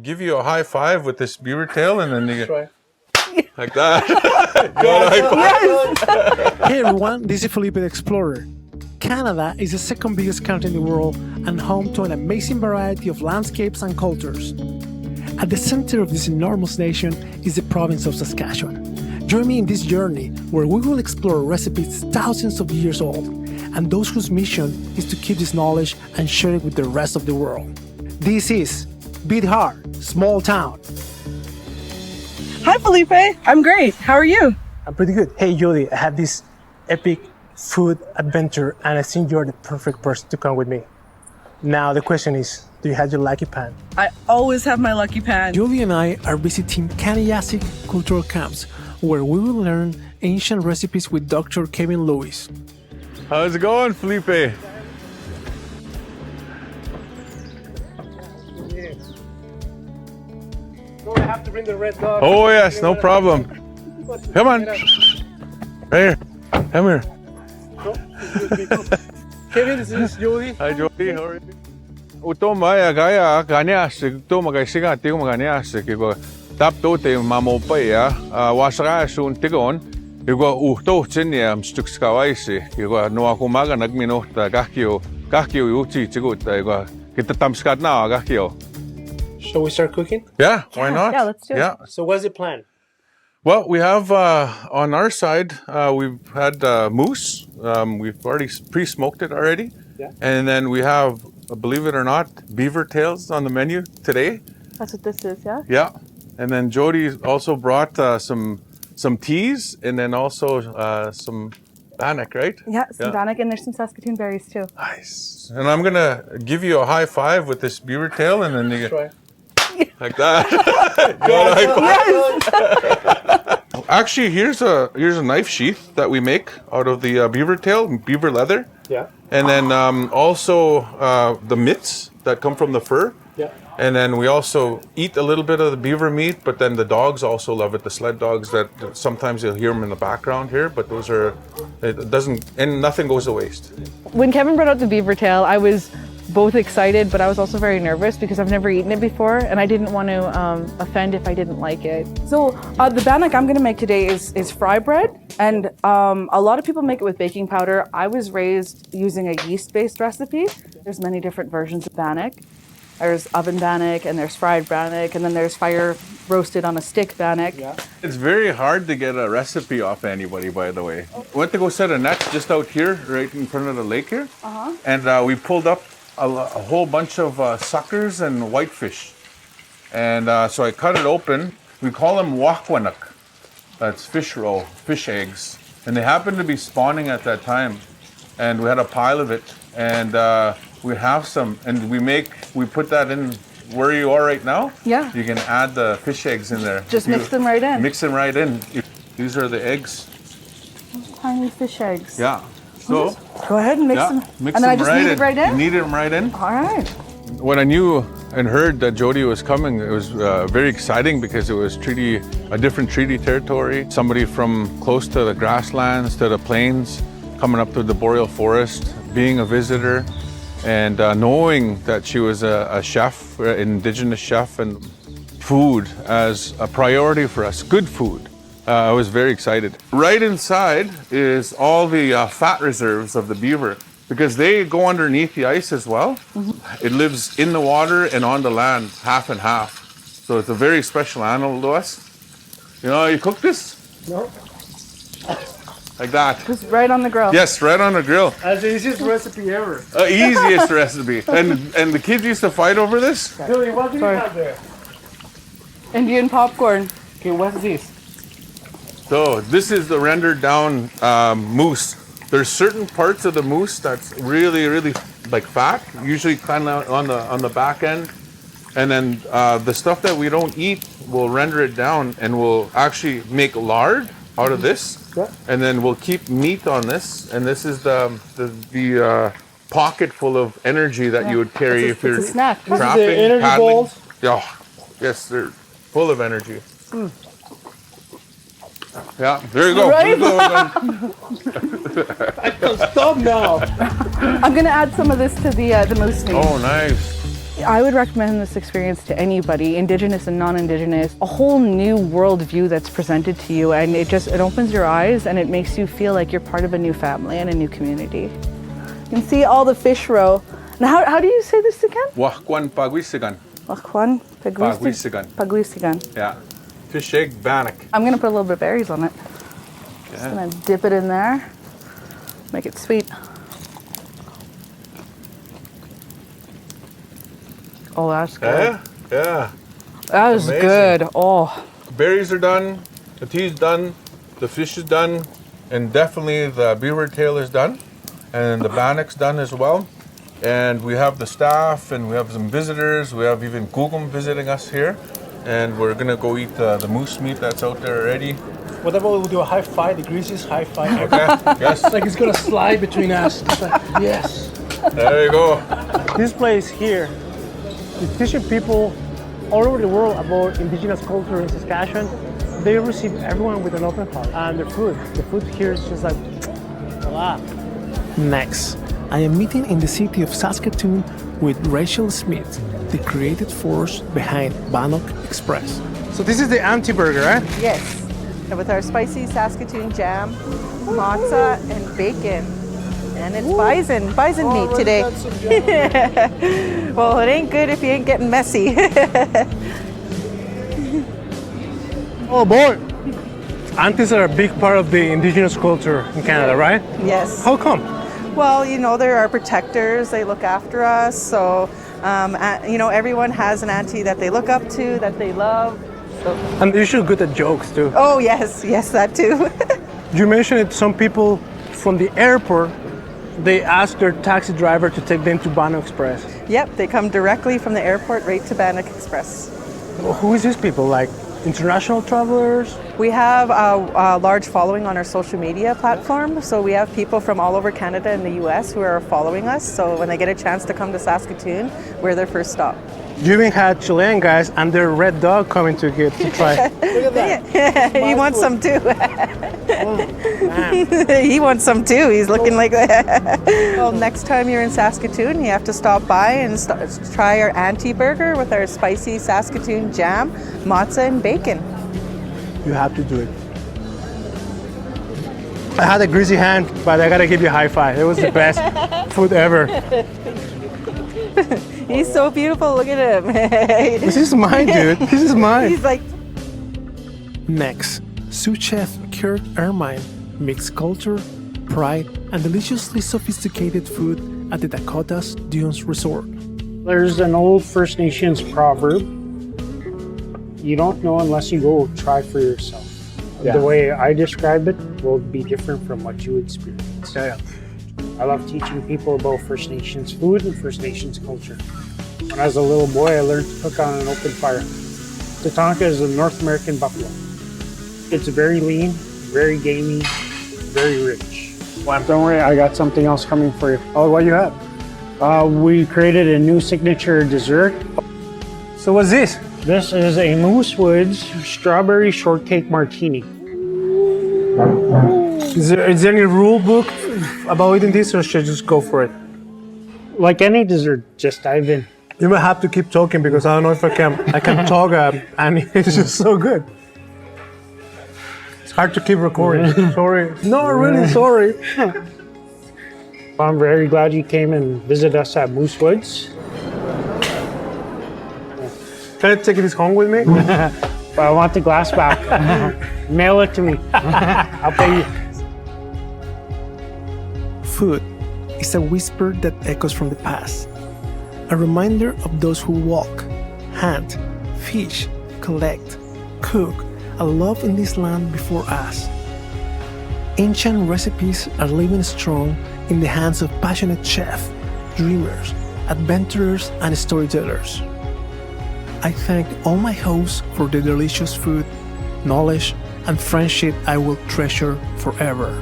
give you a high five with this beaver tail, and then you Try. like that. You want a high five? Hey everyone, this is Felipe the Explorer. Canada is the second biggest country in the world and home to an amazing variety of landscapes and cultures. At the center of this enormous nation is the province of Saskatchewan. Join me in this journey where we will explore recipes thousands of years old and those whose mission is to keep this knowledge and share it with the rest of the world. This is Beat Hard, Small Town. Hi, Felipe. I'm great. How are you? I'm pretty good. Hey, Judy, I have this epic food adventure, and I think you're the perfect person to come with me. Now, the question is, do you have your lucky pan? I always have my lucky pan. Julie and I are visiting Kaneyasik cultural camps, where we will learn ancient recipes with Dr. Kevin Lewis. How's it going, Felipe? I have to bring the red dog. Oh yes, no problem. Come on. Right here. Come here. Kevin, this is Jody. Hi, Jody. How are you? Utomaya gaya ganyasik to magasiga tigo maganyasik igo tap to te mamopaya wasara sun tigon igo uhto chinya mstukskawaisi igo no akumaga nagmino ta gakio uchi tigo ta igo kita tamskat na gakio. Shall we start cooking? Yeah, why not? Yeah, let's do it. Yeah. So what's the plan? Well, we have on our side, we've had moose. We've already pre-smoked it already. Yeah. And then we have, believe it or not, beaver tails on the menu today. That's what this is, yeah? Yeah. And then Jody also brought some teas and then also some bannock, right? Yeah, some bannock, and there's some Saskatoon berries too. Nice. And I'm gonna give you a high five with this beaver tail, and then you Try. like that. You want a high five? Actually, here's a knife sheath that we make out of the beaver tail, beaver leather, Yeah. and then also the mitts that come from the fur. Yeah. And then we also eat a little bit of the beaver meat, but then the dogs also love it. The sled dogs that sometimes you'll hear them in the background here, but those are, it doesn't, and nothing goes to waste. When Kevin brought out the beaver tail, I was both excited, but I was also very nervous because I've never eaten it before, and I didn't want to offend if I didn't like it. So the bannock I'm going to make today is fry bread, and a lot of people make it with baking powder. I was raised using a yeast-based recipe. There's many different versions of bannock. There's oven bannock, and there's fried bannock, and then there's fire roasted on a stick bannock. Yeah. It's very hard to get a recipe off anybody, by the way. We went to go set a net just out here, right in front of the lake here, and we pulled up a whole bunch of suckers and whitefish. And so I cut it open. We call them wakwanak. That's fish roe, fish eggs. And they happened to be spawning at that time. And we had a pile of it. And we have some, and we put that in where you are right now. Yeah. You can add the fish eggs in there. Just mix them right in. Mix them right in. These are the eggs. Tiny fish eggs. Yeah. So Go ahead and mix them. mix and then I them just knead it right in? You knead them right in. All right. When I knew and heard that Jody was coming, it was very exciting because it was a different treaty territory. Somebody from close to the grasslands, to the plains, coming up to the boreal forest, being a visitor, and knowing that she was a chef, indigenous chef, and food as a priority for us, good food. I was very excited. Right inside is all the fat reserves of the beaver, because they go underneath the ice as well. It lives in the water and on the land, half and half. So it's a very special animal to us. You know how you cook this? No. Like that. Just right on the grill. Yes, right on the grill. That's the easiest recipe ever. Easiest recipe. And the kids used to fight over this. Julie, what do you Sorry. have there? Indian popcorn. Okay, what's this? So this is the rendered down moose. There's certain parts of the moose that's really, really like fat, usually kind of on the back end. And then the stuff that we don't eat, we'll render it down and we'll actually make lard out of this. Yeah. And then we'll keep meat on this. And this is the pocket full of energy that you would carry if you're It's a snack. This is the trapping, energy paddling. balls. Yeah, yes, they're full of energy. Yeah, there you go. Right? I can stop now. I'm gonna add some of this to the moose meat. Oh, nice. I would recommend this experience to anybody, Indigenous and non-Indigenous. A whole new worldview that's presented to you, and it opens your eyes and it makes you feel like you're part of a new family and a new community. You can see all the fish roe. Now, how do you say this again? Wahkwan Paguisigan. Wahkwan Paguisigan. Paguisigan. Yeah. Fish egg bannock. I'm gonna put a little bit of berries on it. Just Yeah. gonna dip it in there, make it sweet. Oh, that's good. Yeah. That is Amazing. good. Oh, Berries are done. The tea's done. The fish is done. And definitely the beaver tail is done. And the bannock's done as well. And we have the staff and we have some visitors. We have even Gugum visiting us here. And we're gonna go eat the moose meat that's out there already. What about we do a high five, the greasiest high five ever? Okay, yes. It's like it's gonna slide between us. It's like, yes. There you go. This place here is teaching people all over the world about indigenous culture in Saskatchewan. They receive everyone with an open heart. And the food here is just like, voila. Next, I am meeting in the city of Saskatoon with Rachel Smith, the creative force behind Bannock Express. So this is the anti-burger, right? Yes, and with our spicy Saskatoon jam, matzah, and bacon. And it's bison meat today. Well, it ain't good if you ain't getting messy. Oh boy. Aunties are a big part of the indigenous culture in Canada, right? Yes. How come? Well, they're our protectors. They look after us. So, everyone has an auntie that they look up to, that they love. So. And they're usually good at jokes too. Oh, yes, that too. You mentioned it, some people from the airport, they ask their taxi driver to take them to Bannock Express. Yep, they come directly from the airport right to Bannock Express. Well, who is these people? Like international travelers? We have a large following on our social media platform. So we have people from all over Canada and the US who are following us. So when they get a chance to come to Saskatoon, we're their first stop. You even had Chilean guys and their red dog coming to try. Look at that. He wants some too. Oh, man. He wants some too. He's looking like that. Well, next time you're in Saskatoon, you have to stop by and try our auntie burger with our spicy Saskatoon jam, matzah, and bacon. You have to do it. I had a greasy hand, but I gotta give you a high five. It was the best food ever. He's so beautiful. Look at him. This is mine, dude. This is mine. He's like, Next, sous chef Kirk Ermine mixed culture, pride, and deliciously sophisticated food at the Dakotas Dunes Resort. There's an old First Nations proverb. You don't know unless you go try for yourself. Yeah. The way I describe it will be different from what you experience. Yeah. I love teaching people about First Nations food and First Nations culture. When I was a little boy, I learned to cook on an open fire. Tatanka is a North American buffalo. It's very lean, very gamey, very rich. Well, don't worry, I got something else coming for you. Oh, what you have? We created a new signature dessert. So what's this? This is a Moose Woods strawberry shortcake martini. Is there any rule book about eating this, or should I just go for it? Like any dessert, just dive in. You might have to keep talking because I don't know if I can talk, and it's just so good. It's hard to keep recording. Sorry. No, really sorry. Well, I'm very glad you came and visited us at Moose Woods. Can I take this home with me? But I want the glass back. Mail it to me. I'll pay you. Food is a whisper that echoes from the past, a reminder of those who walk, hunt, fish, collect, cook, and love in this land before us. Ancient recipes are living strong in the hands of passionate chefs, dreamers, adventurers, and storytellers. I thank all my hosts for the delicious food, knowledge, and friendship I will treasure forever.